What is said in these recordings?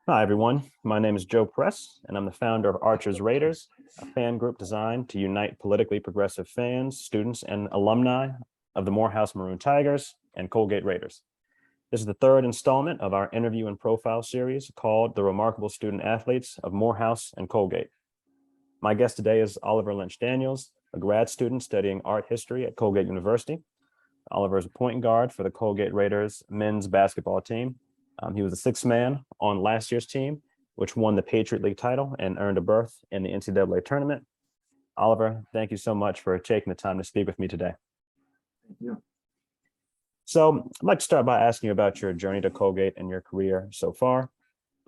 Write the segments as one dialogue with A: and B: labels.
A: Hi, everyone. My name is Joe Press, and I'm the founder of Archer's Raiders, a fan group designed to unite politically progressive fans, students, and alumni of the Morehouse Maroon Tigers and Colgate Raiders. This is the third installment of our interview and profile series called The Remarkable Student Athletes of Morehouse and Colgate. My guest today is Oliver Lynch-Daniels, a grad student studying art history at Colgate University. Oliver is a point guard for the Colgate Raiders men's basketball team. He was the sixth man on last year's team, which won the Patriot League title and earned a berth in the NCAA tournament. Oliver, thank you so much for taking the time to speak with me today.
B: Thank you.
A: So I'd like to start by asking you about your journey to Colgate and your career so far.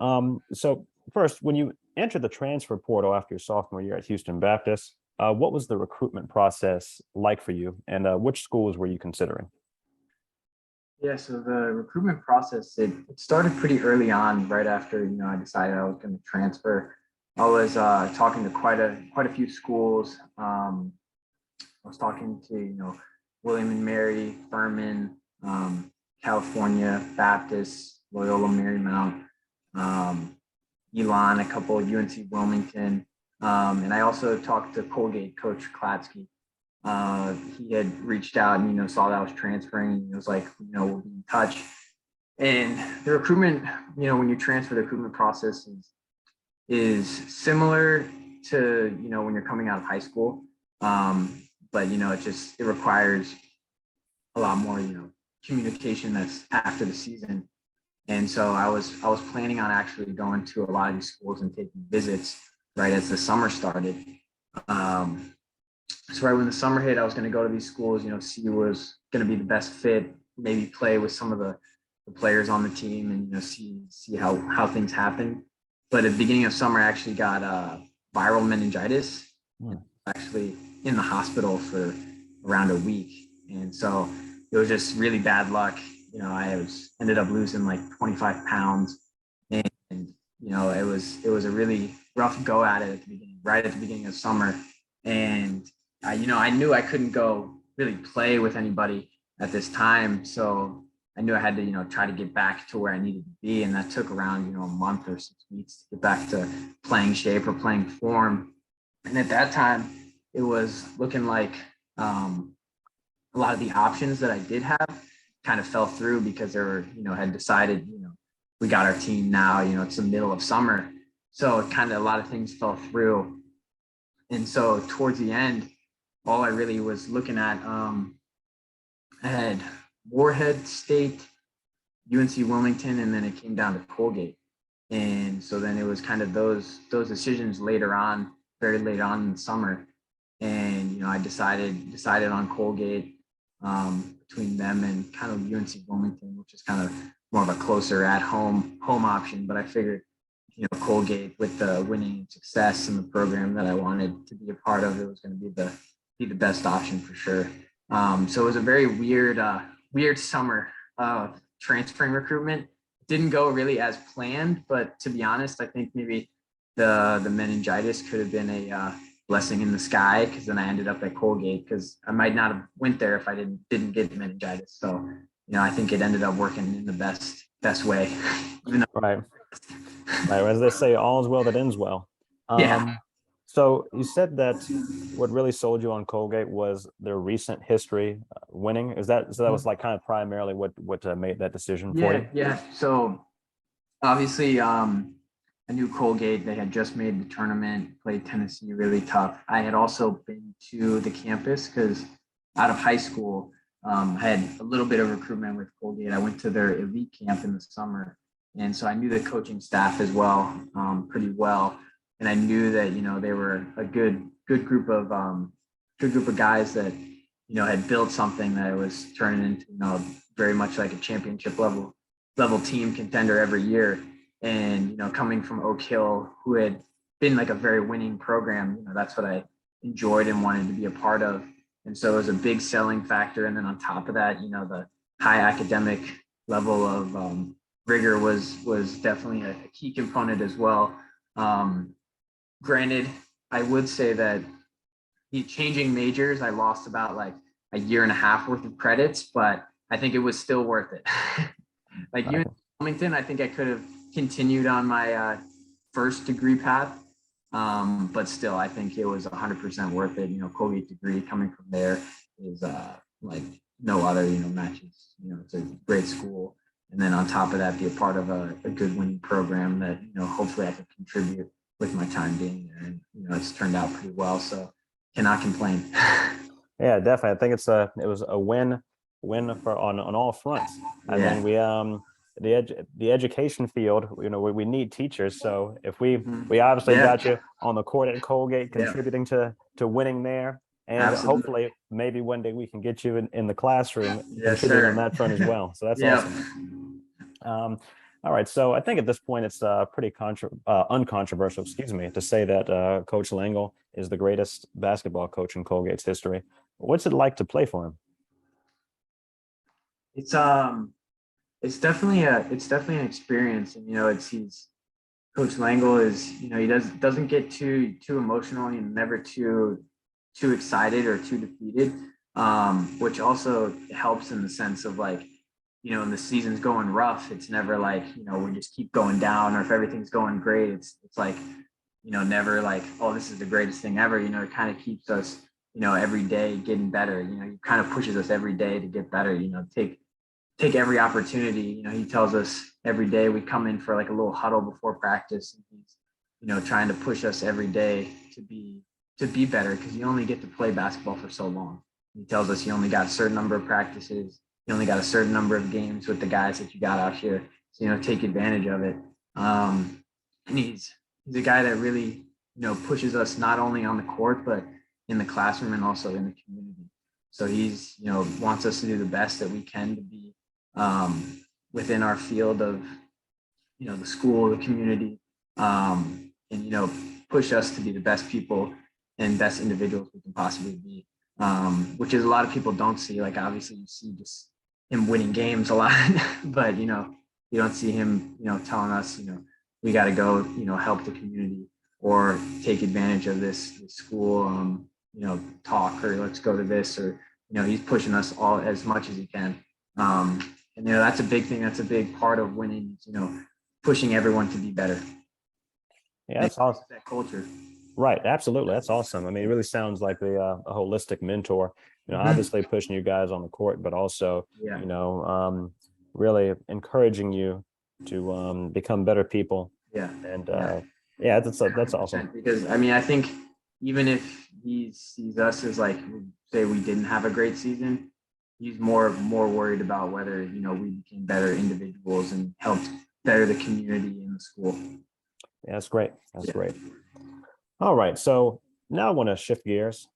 A: So first, when you entered the transfer portal after your sophomore year at Houston Baptist, what was the recruitment process like for you, and which schools were you considering?
B: Yeah, so the recruitment process, it started pretty early on, right after, I decided I was going to transfer. I was talking to quite a few schools. I was talking to, William and Mary, Furman, California Baptist, Loyola Marymount, Elon, a couple of UNC Wilmington. And I also talked to Colgate coach Klatsky. He had reached out and, saw that I was transferring. And he was like, we'll be in touch. And the recruitment, when you transfer, the recruitment process is similar to, when you're coming out of high school. But, it requires a lot more, communication that's after the season. And so I was planning on actually going to a lot of these schools and taking visits right as the summer started. So right when the summer hit, I was going to go to these schools, see who was going to be the best fit, maybe play with some of the players on the team and, see how things happen. But at the beginning of summer, I actually got viral meningitis, actually in the hospital for around a week. And so it was just really bad luck. I ended up losing like 25 pounds, and it was a really rough go at it at the beginning, right at the beginning of summer. And I knew I couldn't go really play with anybody at this time. So I knew I had to, try to get back to where I needed to be. And that took around, a month or 6 weeks to get back to playing shape or playing form. And at that time, it was looking like a lot of the options that I did have kind of fell through because they were, had decided, we got our team now, it's the middle of summer. So kind of a lot of things fell through. And so towards the end, all I really was looking at, I had Morehead State, UNC Wilmington, and then it came down to Colgate. And so then it was kind of those decisions later on, very late on in the summer. And, I decided on Colgate between them and kind of UNC Wilmington, which is kind of more of a closer at home option. But I figured, Colgate with the winning success and the program that I wanted to be a part of, it was going to be the best option for sure. So it was a very weird summer of transferring recruitment. Didn't go really as planned, but to be honest, I think maybe the meningitis could have been a blessing in the sky, because then I ended up at Colgate, because I might not have went there if I didn't get meningitis. So, I think it ended up working in the best way. Even though,
A: Right. As they say, all is well that ends well.
B: yeah.
A: So you said that what really sold you on Colgate was their recent history winning. So that was like kind of primarily what made that decision for you?
B: Yeah. So obviously, I knew Colgate. They had just made the tournament, played Tennessee really tough. I had also been to the campus because out of high school, I had a little bit of recruitment with Colgate. I went to their elite camp in the summer. And so I knew the coaching staff as well, pretty well. And I knew that, they were a good group of guys that, had built something that was turning into, very much like a championship level team contender every year. And, coming from Oak Hill, who had been like a very winning program, that's what I enjoyed and wanted to be a part of. And so it was a big selling factor. And then on top of that, the high academic level of rigor was definitely a key component as well. Granted, I would say that the changing majors, I lost about like a year and a half worth of credits, but I think it was still worth it. Like
A: Right.
B: Wilmington, I think I could have continued on my first degree path. But still, I think it was 100% worth it. Colgate degree coming from there is like no other, matches. It's a great school. And then on top of that, be a part of a good winning program that, hopefully I can contribute with my time being there. And, it's turned out pretty well. So cannot complain.
A: Yeah, definitely. I think it was a win for on all fronts. I
B: Yeah.
A: mean, the education field, we need teachers. So if we obviously
B: Yeah.
A: got you on the court at Colgate,
B: Yeah.
A: contributing to winning there, and
B: Absolutely.
A: hopefully maybe one day we can get you in the classroom
B: Yes,
A: contributing
B: sir.
A: on that front as well. So that's
B: Yeah.
A: awesome. All right, so I think at this point it's pretty uncontroversial, excuse me, to say that Coach Langle is the greatest basketball coach in Colgate's history. What's it like to play for him?
B: It's it's definitely an experience, and he's Coach Langle is, he doesn't get too emotional and never too excited or too defeated, which also helps in the sense of like, when the season's going rough, it's never like, we just keep going down, or if everything's going great, it's like, never like, oh, this is the greatest thing ever. It kind of keeps us, every day getting better. He kind of pushes us every day to get better. Take every opportunity. He tells us every day we come in for like a little huddle before practice, and he's, trying to push us every day to be better, because you only get to play basketball for so long. He tells us you only got a certain number of practices, you only got a certain number of games with the guys that you got out here. So, take advantage of it. And he's a guy that really, pushes us not only on the court, but in the classroom and also in the community. So he's, wants us to do the best that we can to be within our field of, the school, the community, and, push us to be the best people and best individuals we can possibly be, which is a lot of people don't see. Like, obviously you see just him winning games a lot, but, you don't see him, telling us, we got to go, help the community or take advantage of this school, talk, or let's go to this, or, he's pushing us all as much as he can. And, that's a big thing. That's a big part of winning, pushing everyone to be better.
A: Yeah, that's awesome.
B: That culture.
A: Right, absolutely. That's awesome. I mean, it really sounds like a holistic mentor,
B: Mhm.
A: obviously pushing you guys on the court, but also,
B: Yeah.
A: really encouraging you to become better people.
B: Yeah.
A: And
B: Yeah.
A: yeah, that's awesome.
B: Because I think even if he sees us as like, say we didn't have a great season, he's more worried about whether, we became better individuals and helped better the community in the school.
A: Yeah, that's great. That's great. All right, so now I want to shift gears.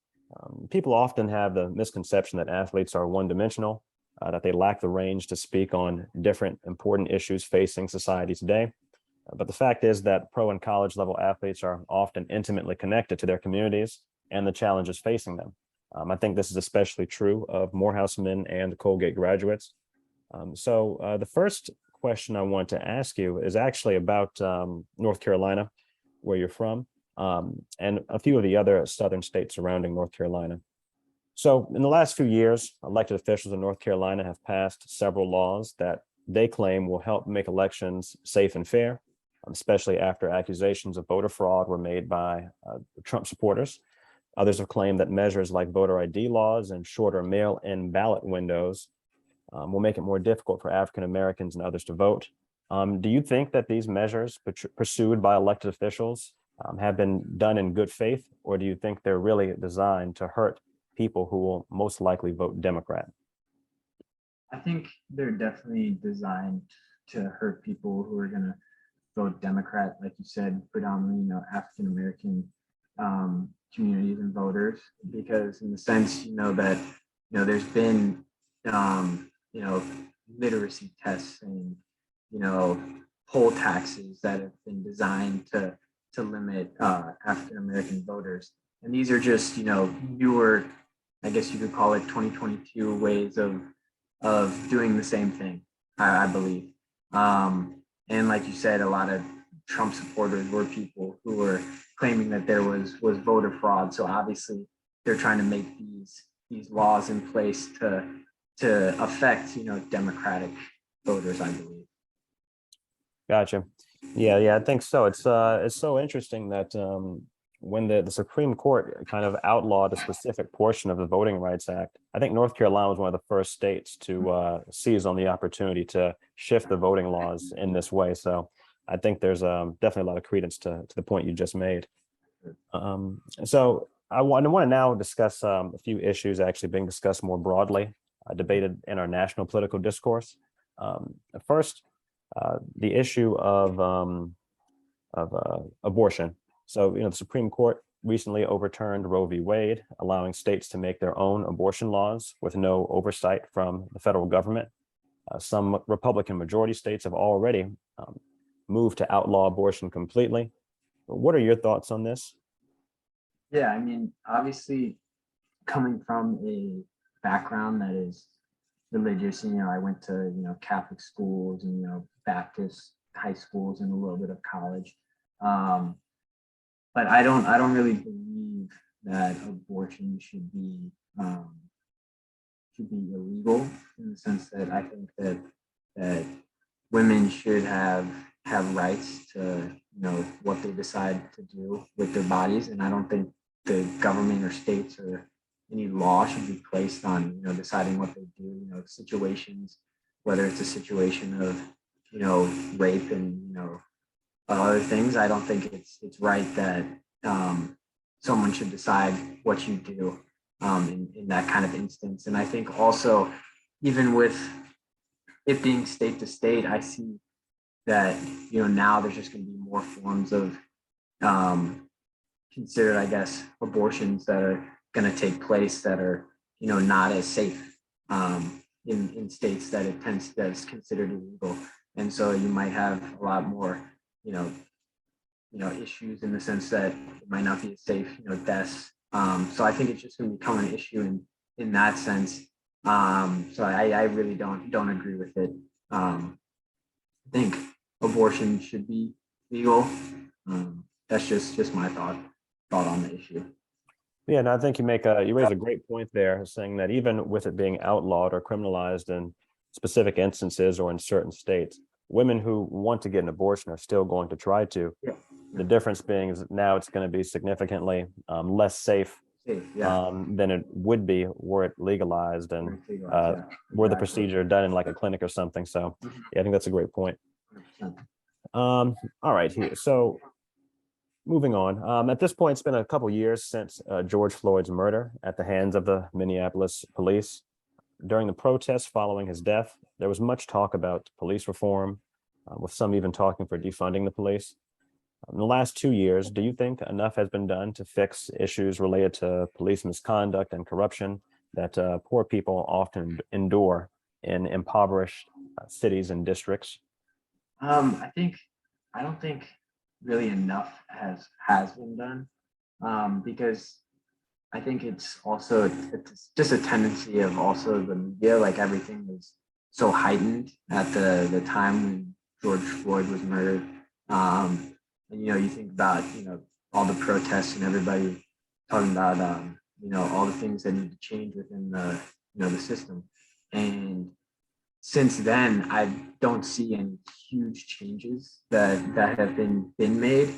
A: People often have the misconception that athletes are one-dimensional, that they lack the range to speak on different important issues facing society today. But the fact is that pro and college level athletes are often intimately connected to their communities and the challenges facing them. I think this is especially true of Morehouse men and Colgate graduates. So the first question I want to ask you is actually about North Carolina, where you're from, and a few of the other southern states surrounding North Carolina. So in the last few years, elected officials in North Carolina have passed several laws that they claim will help make elections safe and fair, especially after accusations of voter fraud were made by Trump supporters. Others have claimed that measures like voter ID laws and shorter mail-in ballot windows will make it more difficult for African Americans and others to vote. Do you think that these measures pursued by elected officials have been done in good faith, or do you think they're really designed to hurt people who will most likely vote Democrat?
B: I think they're definitely designed to hurt people who are going to vote Democrat, like you said, predominantly, African American communities and voters, because in the sense, that, there's been, literacy tests and, poll taxes that have been designed to limit African American voters. And these are just, newer, I guess you could call it 2022 ways of doing the same thing, I believe. And like you said, a lot of Trump supporters were people who were claiming that there was voter fraud. So obviously they're trying to make these laws in place to affect, Democratic voters, I believe.
A: Gotcha. Yeah, I think so. It's so interesting that when the Supreme Court kind of outlawed a specific portion of the Voting Rights Act, I think North Carolina was one of the first states to seize on the opportunity to shift the voting laws in this way. So I think there's definitely a lot of credence to the point you just made. So I want to now discuss a few issues actually being discussed more broadly, debated in our national political discourse. First, the issue of abortion. So, the Supreme Court recently overturned Roe v. Wade, allowing states to make their own abortion laws with no oversight from the federal government. Some Republican majority states have already moved to outlaw abortion completely. What are your thoughts on this?
B: Yeah, I mean, obviously, coming from a background that is religious, I went to Catholic schools and Baptist high schools and a little bit of college. Um, but I don't really believe that abortion should be illegal, in the sense that I think that women should have rights to what they decide to do with their bodies, and I don't think the government or states or any law should be placed on deciding what they do. Situations, whether it's a situation of rape and other things. I don't think it's right that someone should decide what you do in that kind of instance. And I think also, even with it being state to state, I see that now there's just going to be more forms of considered, I guess, abortions that are going to take place that are not as safe in states that that's considered illegal. And so you might have a lot more you know issues, in the sense that it might not be as safe, deaths. So I think it's just going to become an issue in that sense. So I really don't agree with it. I think abortion should be legal. That's just my thought on the issue.
A: Yeah, and I think you raise a great point there, saying that even with it being outlawed or criminalized in specific instances or in certain states, women who want to get an abortion are still going to try to.
B: Yeah.
A: The difference being is now it's going to be significantly less safe
B: Safe, yeah.
A: than it would be were it legalized and
B: Yeah,
A: were the
B: exactly.
A: procedure done in like a clinic or something. So yeah, I think that's a great point.
B: 100%.
A: All right, here. So moving on. At this point, it's been a couple years since George Floyd's murder at the hands of the Minneapolis police. During the protests following his death, there was much talk about police reform, with some even talking for defunding the police. In the last 2 years, do you think enough has been done to fix issues related to police misconduct and corruption that poor people often endure in impoverished cities and districts?
B: I think I don't think really enough has been done, because I think it's just a tendency of also the media. Like, everything was so heightened at the time when George Floyd was murdered. And you think about all the protests and everybody talking about all the things that need to change within the system. And since then, I don't see any huge changes that have been made.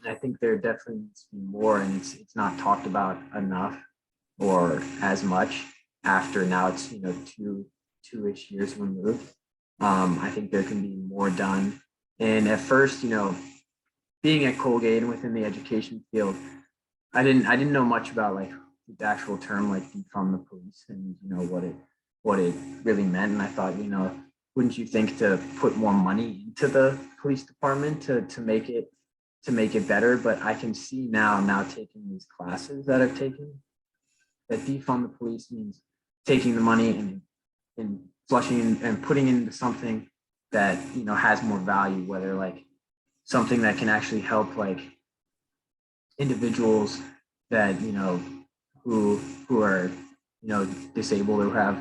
B: I think there definitely needs to be more, and it's not talked about enough or as much after now it's two-ish years removed. I think there can be more done. And at first, being at Colgate and within the education field, I didn't know much about like the actual term, like defund the police, and what it really meant. And I thought, wouldn't you think to put more money into the police department to make it better? But I can see now taking these classes that I've taken, that defund the police means taking the money and flushing and putting into something that has more value, whether like something that can actually help like individuals that who are disabled or have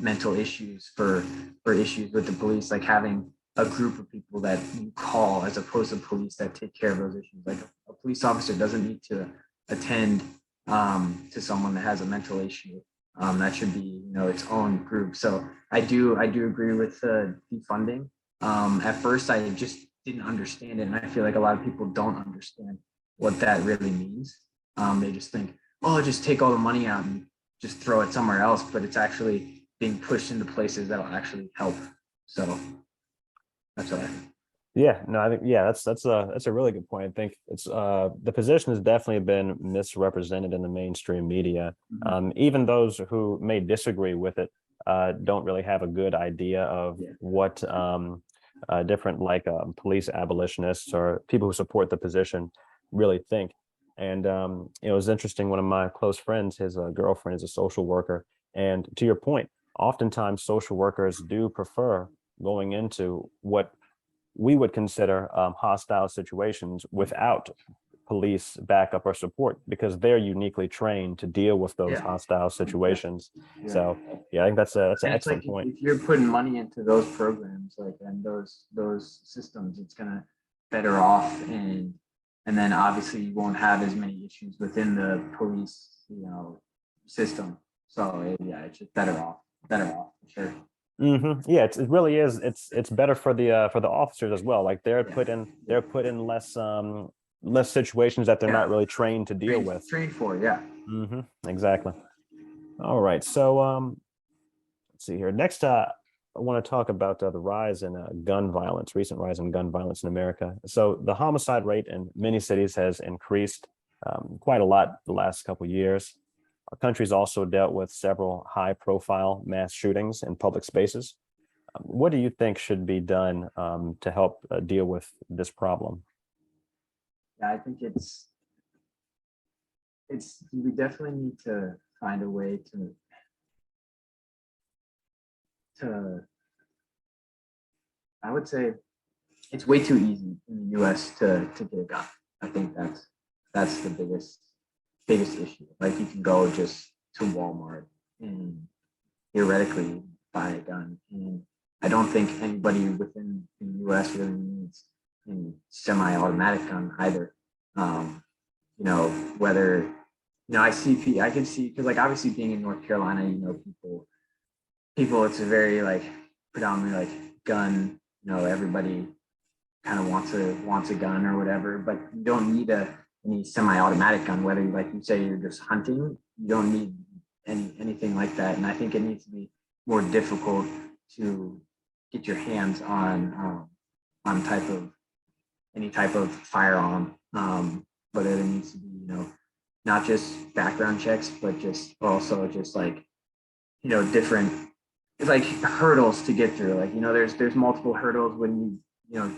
B: mental issues for issues with the police, like having a group of people that you call, as opposed to police that take care of those issues. Like a police officer doesn't need to attend to someone that has a mental issue. That should be, its own group. So I do agree with the defunding. At first, I just didn't understand it, and I feel like a lot of people don't understand what that really means. They just think, oh, just take all the money out and just throw it somewhere else, but it's actually being pushed into places that'll actually help. So that's what I think.
A: Yeah, no, I think yeah, that's a really good point. I think it's the position has definitely been misrepresented in the mainstream media.
B: Mhm.
A: Even those who may disagree with it don't really have a good idea of
B: Yeah.
A: what different like police abolitionists or people who support the position really think. And it was interesting. One of my close friends, his girlfriend is a social worker, and to your point, oftentimes social workers do prefer going into what we would consider hostile situations without police backup or support because they're uniquely trained to deal with those
B: Yeah.
A: hostile situations.
B: Yeah.
A: So yeah, I think that's an
B: And it's like
A: excellent point.
B: if you're putting money into those programs, like and those systems, it's gonna better off, and then obviously you won't have as many issues within the police, system. So yeah, it's just better off for sure.
A: Yeah, it really is. It's better for the officers as well. Like
B: Yeah,
A: they're put in less situations that they're not
B: yeah.
A: really trained to deal with.
B: Trained for, yeah.
A: Exactly. All right. So let's see here. Next, I want to talk about the rise in gun violence, recent rise in gun violence in America. So the homicide rate in many cities has increased quite a lot the last couple of years. Our country's also dealt with several high-profile mass shootings in public spaces. What do you think should be done to help deal with this problem?
B: Yeah, I think it's we definitely need to find a way to I would say it's way too easy in the US to get a gun. I think that's the biggest issue. Like you can go just to Walmart and theoretically buy a gun. And I don't think anybody within the US really needs a semi-automatic gun either. Whether I can see because like obviously being in North Carolina, people it's a very like predominantly like gun, everybody kind of wants a gun or whatever, but you don't need any semi-automatic gun. Whether like you say you're just hunting, you don't need anything like that. And I think it needs to be more difficult to get your hands on any type of firearm. But it needs to be not just background checks, but just also just like different it's like hurdles to get through. Like there's multiple hurdles when you're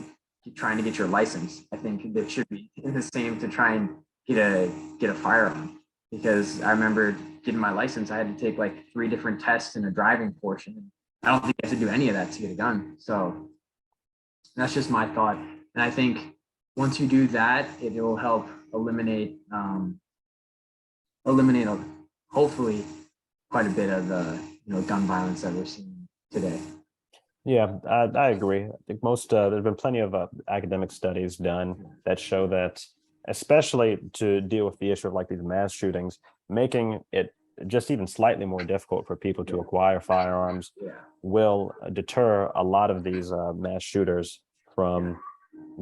B: trying to get your license. I think that should be the same to try and get a firearm. Because I remember getting my license, I had to take like 3 different tests in a driving portion. I don't think I had to do any of that to get a gun. So that's just my thought. And I think once you do that, it will help eliminate hopefully quite a bit of the gun violence that we're seeing today.
A: Yeah, I agree. I think there's been plenty of academic studies done that show that, especially to deal with the issue of like these mass shootings, making it just even slightly more difficult for people to acquire firearms
B: Yeah.
A: will deter a lot of these mass shooters from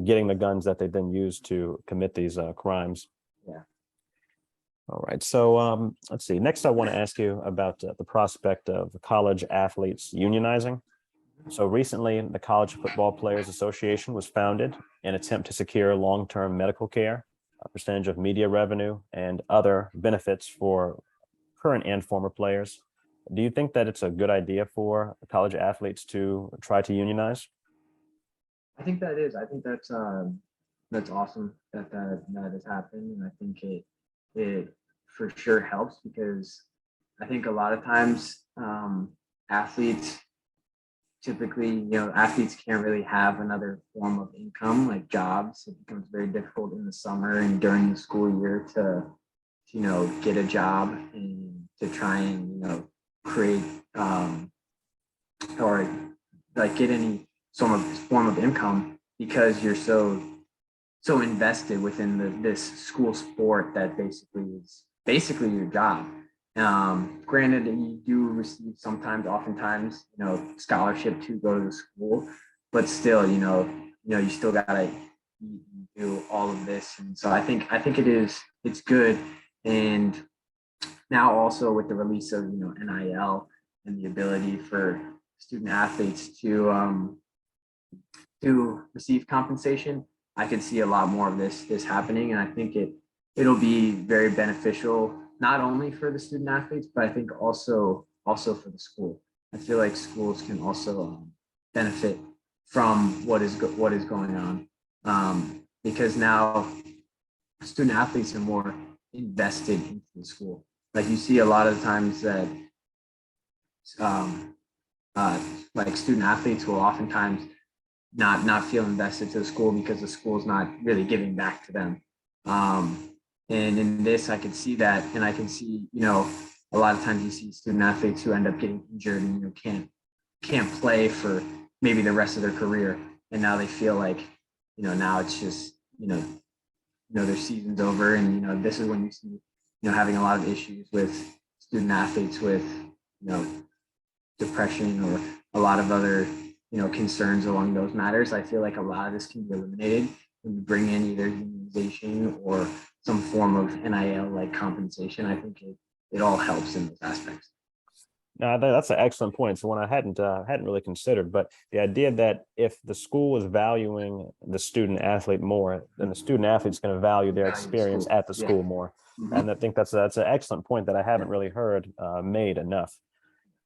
A: getting the guns that they then use to commit these crimes.
B: Yeah.
A: All right. So let's see. Next, I want to ask you about the prospect of college athletes unionizing. So recently, the College Football Players Association was founded in an attempt to secure long-term medical care, a percentage of media revenue, and other benefits for current and former players. Do you think that it's a good idea for college athletes to try to unionize?
B: I think that is. I think that's awesome that has happened, and I think it for sure helps because I think a lot of times athletes typically, athletes can't really have another form of income like jobs. It becomes very difficult in the summer and during the school year to get a job and to try and create or like get any form of income because you're so invested within this school sport that basically is basically your job. Granted, you do receive sometimes, oftentimes, scholarship to go to the school, but still, you still gotta do all of this, and so I think it's good, and now also with the release of NIL and the ability for student athletes to receive compensation, I could see a lot more of this happening, and I think it'll be very beneficial not only for the student athletes, but I think also for the school. I feel like schools can also benefit from what is going on, because now student athletes are more invested into the school. Like you see a lot of times that um, uh, like student athletes will oftentimes not feel invested to the school because the school is not really giving back to them. And in this, I can see that, and I can see, a lot of times you see student athletes who end up getting injured and can't play for maybe the rest of their career, and now they feel like, now it's just, their season's over, and this is when you see, having a lot of issues with student athletes with, depression or a lot of other concerns along those matters. I feel like a lot of this can be eliminated when you bring in either unionization or some form of NIL like compensation. I think it all helps in those aspects.
A: No, I think that's an excellent point. It's one I hadn't really considered, but the idea that if the school is valuing the student athlete more, then the student athlete's going to value their
B: Value the
A: experience
B: school.
A: at the
B: Yeah.
A: school more.
B: Mhm.
A: And I think that's an excellent point that I haven't really heard made enough.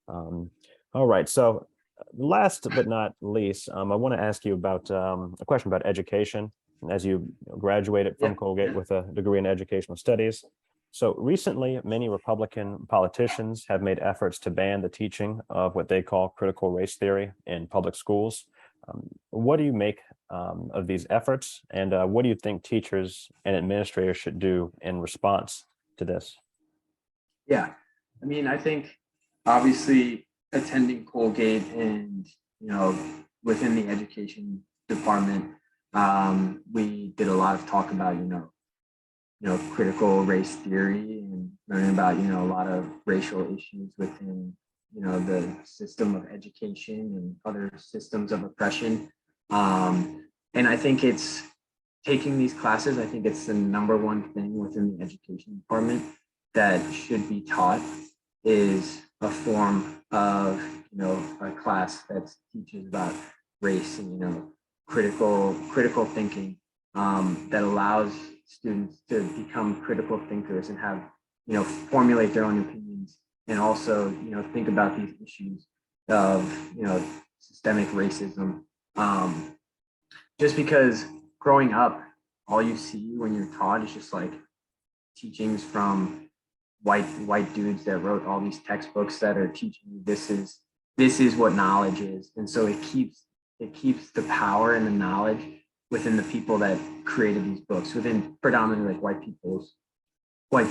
A: All right, so last but not least, I want to ask you about a question about education. As you graduated from
B: Yeah.
A: Colgate with a degree in educational studies. So recently, many Republican politicians have made efforts to ban the teaching of what they call critical race theory in public schools. What do you make of these efforts, and what do you think teachers and administrators should do in response to this?
B: Yeah. I mean, I think obviously attending Colgate and, within the education department, we did a lot of talk about, critical race theory and learning about, a lot of racial issues within, the system of education and other systems of oppression. And I think it's taking these classes, I think it's the number one thing within the education department that should be taught is a form of, a class that teaches about race and, critical thinking, that allows students to become critical thinkers and have, formulate their own opinions, and also, think about these issues of, systemic racism. Just because growing up, all you see when you're taught is just like teachings from white dudes that wrote all these textbooks that are teaching you this is what knowledge is, and so it keeps the power and the knowledge within the people that created these books, within predominantly like white people's it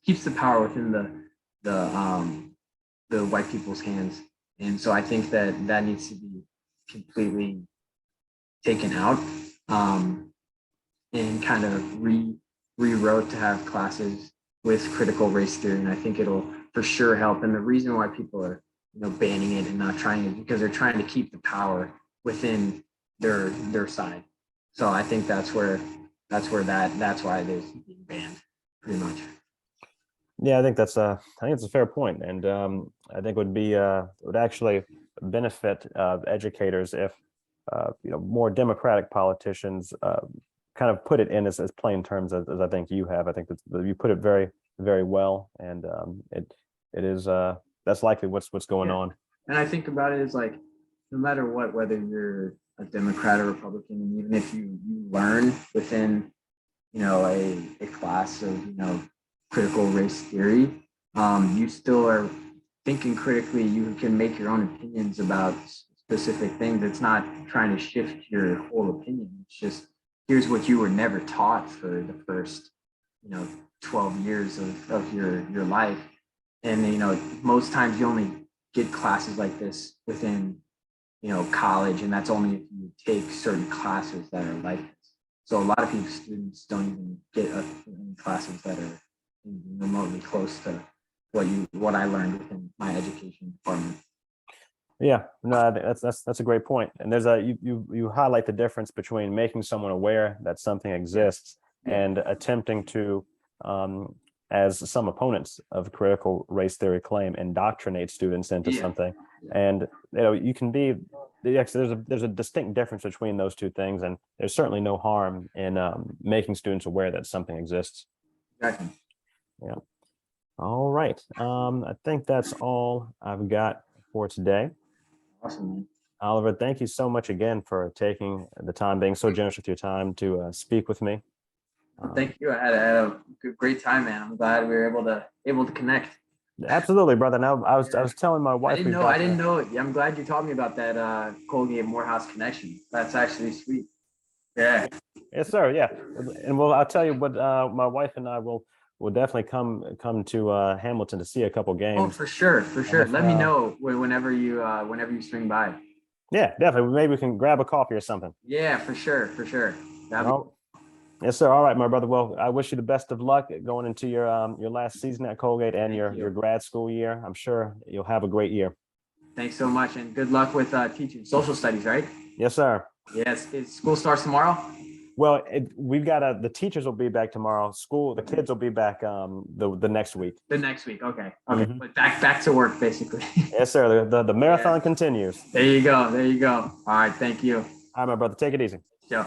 B: keeps the power within the white people's hands, and so I think that needs to be completely taken out, and kind of rewrote to have classes with critical race theory. And I think it'll for sure help. And the reason why people are banning it and not trying it because they're trying to keep the power within their side. So I think that's why it is being banned pretty much.
A: Yeah, I think it's a fair point, and I think would actually benefit educators if more democratic politicians kind of put it in as plain terms as I think you have. I think that you put it very very well, and it is that's likely what's going
B: Yeah.
A: on.
B: And I think about it as like, no matter what, whether you're a Democrat or Republican, and even if you learn within, a class of, critical race theory, you still are thinking critically. You can make your own opinions about specific things. It's not trying to shift your whole opinion. It's just, here's what you were never taught for the first, 12 years of your life. And, most times you only get classes like this within, college, and that's only if you take certain classes that are like this. So a lot of people, students don't even get in classes that are remotely close to what I learned within my education department.
A: Yeah, no, I think that's a great point. And there's you highlight the difference between making someone aware that something exists
B: Yeah.
A: and attempting to, as some opponents of critical race theory claim, indoctrinate students into
B: Yeah.
A: something.
B: Yeah.
A: And you can be, yes, there's a distinct difference between those two things, and there's certainly no harm in making students aware that something exists.
B: Exactly.
A: Yeah. All right. I think that's all I've got for today.
B: Awesome, man.
A: Oliver, thank you so much again for taking the time, being so generous with your time to speak with me.
B: Thank you. I had a great time, man. I'm glad we were able to connect.
A: Absolutely, brother. Now, I was telling my wife we've got.
B: I didn't know it. I'm glad you taught me about that Colgate Morehouse connection. That's actually sweet. Yeah.
A: Yes, sir. Yeah, and well, I'll tell you what. My wife and I will definitely come to Hamilton to see a couple
B: Oh,
A: games.
B: for sure, for
A: And
B: sure.
A: if,
B: Let me know whenever you swing by.
A: yeah, definitely. Maybe we can grab a coffee or something.
B: Yeah, for sure, for sure. That'd be
A: Oh, yes, sir. All right, my brother. Well, I wish you the best of luck going into your last season at Colgate and
B: Thank
A: your
B: you.
A: grad school year. I'm sure you'll have a great year.
B: Thanks so much, and good luck with teaching social studies. Right?
A: Yes, sir.
B: Yes. School starts tomorrow.
A: Well, we've got the teachers will be back tomorrow. The kids will be back the next week.
B: The next week. Okay. Okay.
A: Mhm.
B: But back to work, basically.
A: Yes, sir. The marathon
B: Yeah.
A: continues.
B: There you go. There you go. All right. Thank you.
A: All right, my brother. Take it easy.
B: Ciao.